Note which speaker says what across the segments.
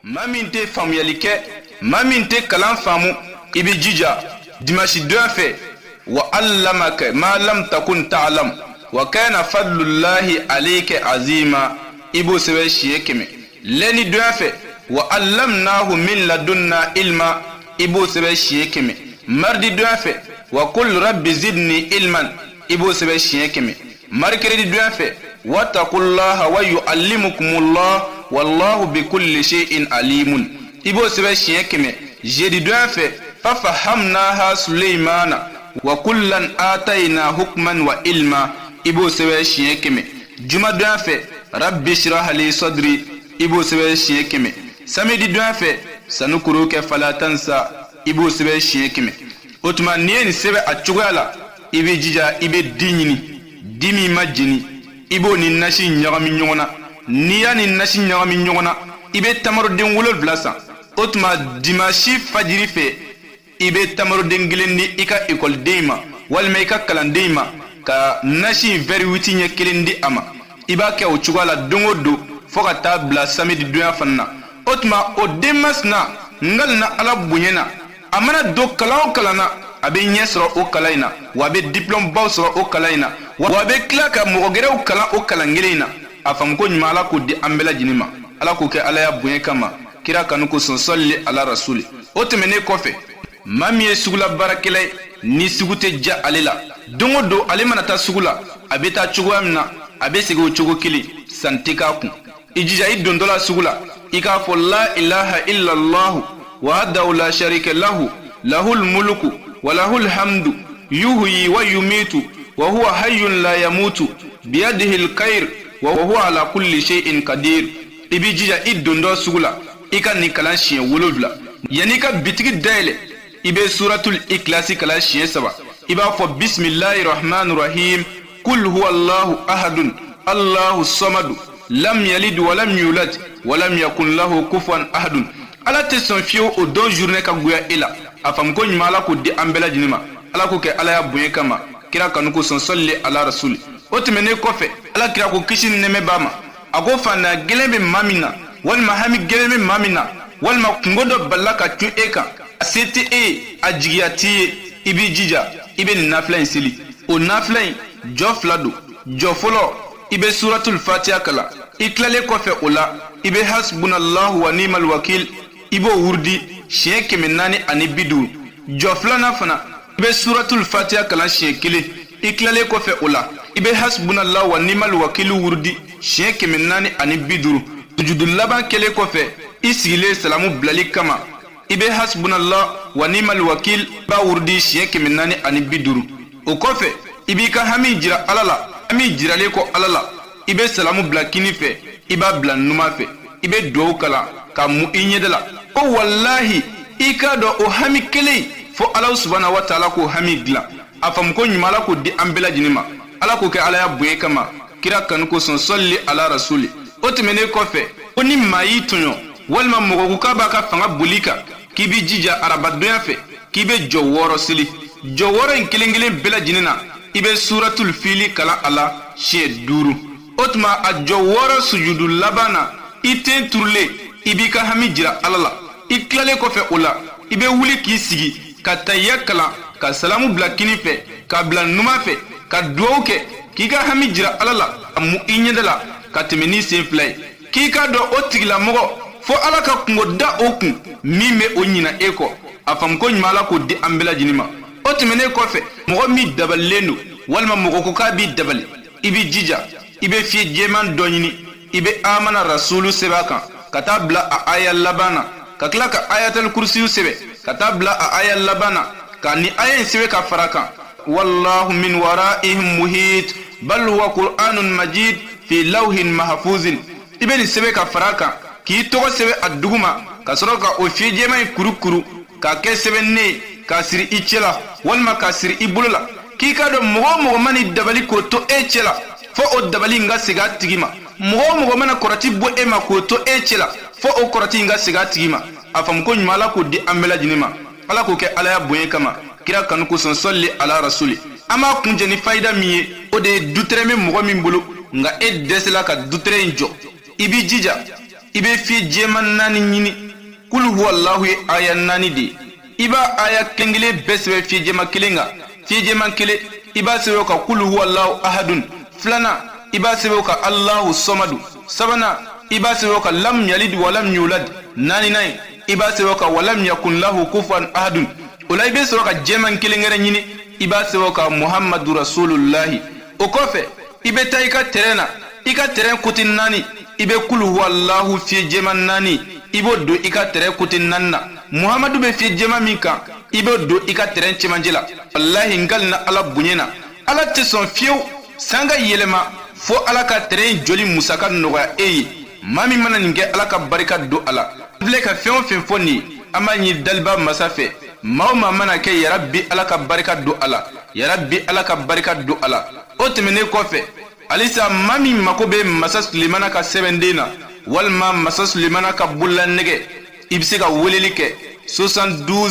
Speaker 1: maa min tɛ faamuyali kɛ maa min tɛ kalan faamu i bɛ jija dimanche don fɛ wa allamaka ma lam takun ta'lam wa kana fadlullahi alayka azima i b'o sɛbɛn siɲɛ 100 lɛni don fɛ wa allamnahu min ladunna ilma i b'o sɛbɛn siɲɛ 100 mardi don fɛ wa qul rabbi zidni ilman i b'o sɛbɛn siɲɛ 100 mercredi don fɛ wattaqullaha wa yuallimukumullah wallahu bikulli shay'in alimun i b'o sɛbɛn siɲɛ 100 jeudi don fɛ fafahamnaha sulaymana wa kullan atayna hukman wa ilma i b'o sɛbɛn siɲɛ 100 juma don fɛ rabbi shrah li sadri i b'o sɛbɛn siɲɛ 100 samedi don fɛ sanukuru kɛ fala tansa i b'o sɛbɛn siɲɛ 100 o tuma n'i ye nin sɛbɛn a cogoya la i bɛ jija i bɛ di ɲini di min ma jeni i b'o ni nasi ɲagami ɲɔgɔn na n'i y'a ni nasi ɲagami ɲɔgɔn na i bɛ tamaroden 7 san o tuma dimanche fajiri fɛ i bɛ tamaroden 1 di i ka ekɔliden ma walima i ka kalanden ma ka nasi verre 8 ɲɛ 1 di a ma i b'a kɛ o cogoya la don o don fo ka taa bila samedi donya fana na o tuma o den masina ngali na ala bonyana a mana don kalan o kalan na a bɛ ɲɛ sɔrɔ o kalan in na wa a bɛ diplôme baw sɔrɔ o kalan in na wa a bɛ tila ka mɔgɔ gɛrɛw kalan o kalan kelen in na a faamu ko ɲuman ala k'o di an bɛɛ lajɛlen ma ala k'o kɛ ala ya bonya kama kira kanu kosɔn sɔlili ala rasuli o tɛmɛnen kɔfɛ maa min ye sugula baarakɛla ye ni sugu tɛ ja ale la don o don ale mana taa sugu la a bɛ taa cogoya min na a bɛ segin o cogo kelen san tɛ k'a kun i jija i dontɔ la sugu la i k'a fɔ la ilaha illallahu wahdahu la sharika lahu lahul mulku wa lahul hamdu yuhyi wa yumitu wa huwa hayyun la yamutu biyadihi alkhair wa huwa ala kulli shay'in qadir i b'i jija i dontɔ sugu la i ka nin kalan siɲɛ 7 yanni i ka bitigi dayɛlɛ i bɛ suratul ikilasi kalan siɲɛ 3 i b'a fɔ bismillahir rahmanir rahim kul huwallahu ahadun allahu samadu lam yalid wa lam yulad wa lam yakun lahu kufuwan ahadun ala tɛ sɔn fiyewu o don journée ka goya i la a faamu ko ɲuman ala k'o di an bɛɛ lajɛlen ma ala k'o kɛ ala ya bonya kama kira kanu ko sɔn sɔlili ala rasuli o tɛmɛnen kɔfɛ ala kira ko kisi ni nɛɛmɛ b'a ma a ko fantanya gɛlɛn bɛ maa min na walima hami gɛlɛn bɛ maa min na walima kungo dɔ balila ka cun e kan a se tɛ e ye a jigiya t'i ye i b'i jija i bɛ nin nafila in seli o nafila in jɔ 2 don jɔ fɔlɔ i bɛ suratul fatiha kalan i tilalen kɔfɛ o la i bɛ hasbunallahu wa ni'mal wakil i b'o wurudi siɲɛ 450 jɔ 2nan fana i bɛ suratul fatiha kalan siɲɛ 1 i tilalen kɔfɛ o la i bɛ hasbunallahu wa ni'mal wakil wurudi siɲɛ 450 sujudu laban kelen kɔfɛ i sigilen salamu bilali kama i bɛ hasbunallahu wa ni'mal wakil b'a wurudi siɲɛ 450 o kɔfɛ i b'i ka hami jira ala la hami jiralen kɔ ala la i bɛ salamu bila kini fɛ i b'a bila numan fɛ i bɛ dugawu kalan ka mun i ɲɛda la ko wallahi i k'a dɔn o hami kelen fo ala subhanahu wa ta'ala k'o hami dilan a faamu ko ɲuman ala k'o di an bɛɛ lajɛlen ma ala k'o kɛ ala ya bonya kama kira kanu kosɔn sɔlili ala rasuli o tɛmɛnen kɔfɛ ko ni maa y'i tɔɲɔ walima mɔgɔ ko k'a b'a ka fanga boli kan k'i b'i jija arabadonya fɛ k'i bɛ jɔ 6 seli jɔ 6 in kelen kelen bɛɛ lajɛlen na i bɛ suratul fili kalan a la siɲɛ 5 o tuma a jɔ 6 sujudu laban na i ten turulen i b'i ka hami jira ala la i tilalen kɔfɛ o la i bɛ wuli k'i sigi ka tahiya kalan ka salamu bila kini fɛ ka bila numan fɛ ka dugawu kɛ k'i ka hami jira ala la ka mun i ɲɛda la ka tɛmɛ n'i sen 2 ye k'i k'a dɔn o tigilamɔgɔ fo ala ka kungo da o kun min bɛ o ɲina e kɔ a faamu ko ɲuman ala k'o di an bɛɛ lajɛlen ma o tɛmɛnen kɔfɛ mɔgɔ min dabalilen don walima mɔgɔ ko k'a b'i dabali i b'i jija i bɛ fiɲɛ jɛman dɔ ɲini i bɛ amana rasulu sɛbɛn a kan ka taa bila a aya laban na ka tila ka ayatul kursiyu sɛbɛn ka taa bila a aya laban na ka ni aya in sɛbɛn ka fara kan wallahu min wara'ihim muhit bal huwa qur'anun majid fi lawhin mahfuzin i bɛ nin sɛbɛn ka fara kan k'i tɔgɔ sɛbɛn a duguma ka sɔrɔ ka o fiɲɛ jɛman in kurukuru k'a kɛ sɛbɛnnen ye k'a siri i cɛ la walima k'a siri i bolo la k'i k'a dɔn mɔgɔ o mɔgɔ ma ni dabali k'o to e cɛ la fo o dabali in ka segin a tigi ma mɔgɔ o mɔgɔ mana kɔrɔti bɔ e ma k'o to e cɛ la fo o kɔrɔti in ka segin a tigi ma a faamu ko ɲuman ala k'o di an bɛɛ lajɛlen ma ala k'o kɛ ala ya bonya kama kira kanu kosɔn sɔlili ala rasuli an b'a kuncɛ ni fayida min ye o de ye dutɛrɛ bɛ mɔgɔ min bolo nka e dɛsɛla ka dutɛrɛ in jɔ i b'i jija ibe fi jema nani nyini kul huwallahu aya nani de iba aya kengile beswe fi jema kilinga fi jema kile iba sewo ka kul huwallahu ahadun flana iba sewo ka Allahu samadu sabana iba sewo ka lam yalid wa lam yulad nani nai iba sewo ka walam yakun lahu kufuwan ahadun ulay be sewo ka jema kilingere nyini iba sewo ka Muhammadu Rasulullahi o kofe ibe tayka terena ika teren kutin nani ibe kul huwallahu fi jema nani ibo do ika teren kutin nanna Muhammadu be fi jema minka ibo do ika teren chimanjila wallahi ngalna ala bunyena ala tison fiu sanga yelema fo ala ka teren joli musaka noga eyi mami mana ninge ala ka barika do ala vle ka fion fin foni ama ni dalba masafe mauma mana ke ya rabbi ala ka barika do ala ya rabbi ala ka barika do ala otemene kofe alisa mami makobe masa Sulemana ka sebendena walma masa Sulemana ka bulla nege ibsika welelike 72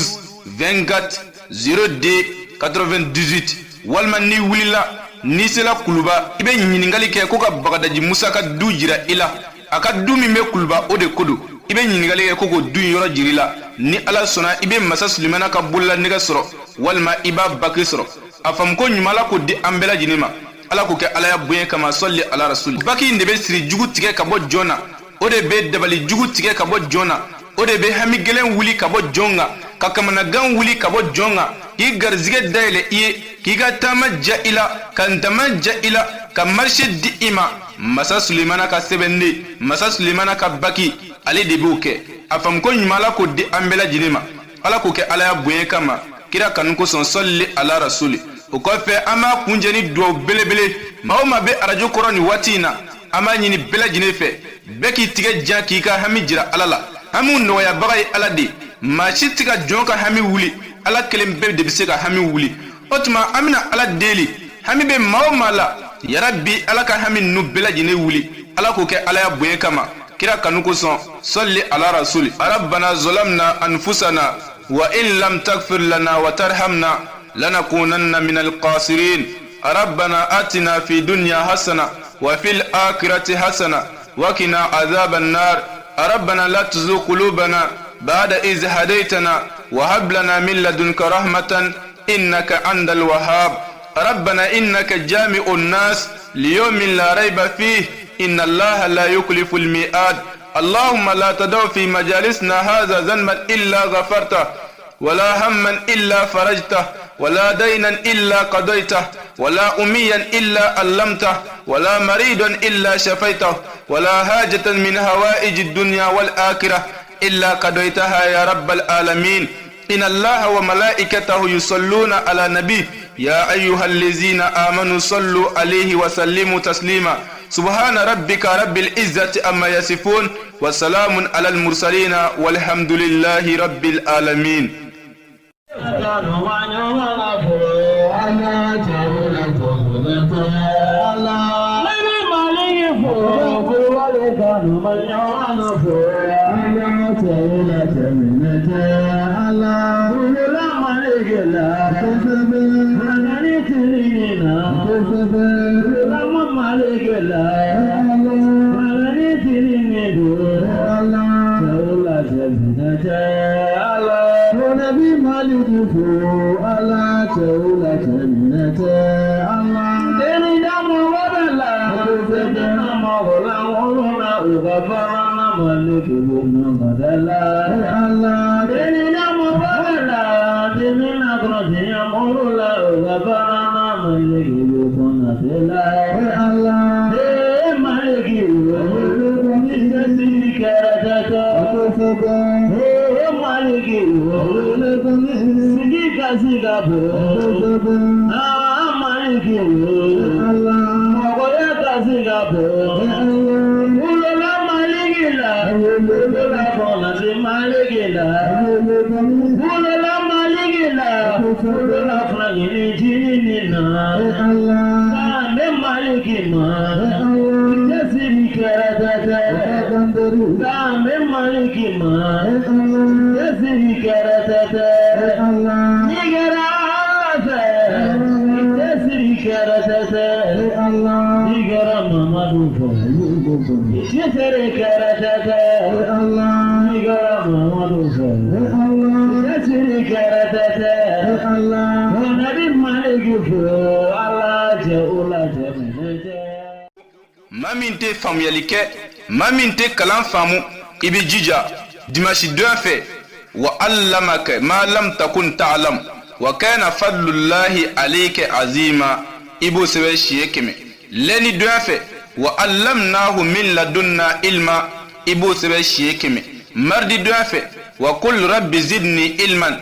Speaker 1: 24 02 98 walma ni wulila ni sela kuluba ibe nyiningali ke ko ka bagadaji Musa ka du jira ila aka du mi me kuluba ode kodo ibe nyiningali ke ko du yoro jirila ni ala sona ibe masa Sulemana ka bulla nege soro walma iba bakri soro afam ko nyumala ko di ambela jinima ala ko ke ala ya buye kama salli ala rasul baki ndebe siri jugu tige ka bo jona ode be dabali jugu tige ka bo jona ode be hami gelen wuli ka bo jonga ka kamana gan wuli ka bo jonga ki garzige daile iye ki ga tama jaila kan tama jaila ka marshe di ima masa Sulemana ka sebende masa Sulemana ka baki ale de buke afam ko nyumala ko di ambela jinima ala ko ke ala ya buye kama kira kan ko son salli ala rasul o kofe ama kunjeni do belebele maoma be arajo koroni watina ama nyini bela jinefe beki tige jaki ka hami jira alala hamu no ya bagay aladi ma shitiga jonka hami wuli ala kelem be de bisega hami wuli otuma amina ala deli hami be maoma la ya rabbi ala ka hami nu bela jine wuli ala ko ke ala ya buye kama kira kanuko son salli ala rasul rabbana zalamna anfusana wa in lam taghfir lana wa tarhamna لنكونن من القاصرين ربنا آتنا في دنيا حسنة وفي الآخرة حسنة وقنا عذاب النار ربنا لا تزغ قلوبنا بعد إذ هديتنا وهب لنا من لدنك رحمة إنك أنت الوهاب ربنا إنك جامع الناس ليوم لا ريب فيه إن الله لا يخلف الميعاد اللهم لا تدع في مجالسنا هذا ذنبا إلا غفرته ولا هما إلا فرجته ولا دينا إلا قضيته ولا أميا إلا علمته ولا مريضا إلا شفيته ولا حاجة من هوائج الدنيا والآخرة إلا قضيتها يا رب العالمين إن الله وملائكته يصلون على نبي يا أيها الذين آمنوا صلوا عليه وسلموا تسليما سبحان ربك رب العزة أما يصفون وسلام على المرسلين والحمد لله رب العالمين.
Speaker 2: Allah
Speaker 1: maa min tɛ faamuyali kɛ maa min tɛ kalan faamu i bɛ jija dimanche don fɛ wa allamaka ma lam takun ta'lam wa kana fadlullahi alayka azima i b'o sɛbɛn siɲɛ 100 lɛni don fɛ wa allamnahu min ladunna ilma i b'o sɛbɛn siɲɛ 100 mardi don fɛ wa qul rabbi zidni ilman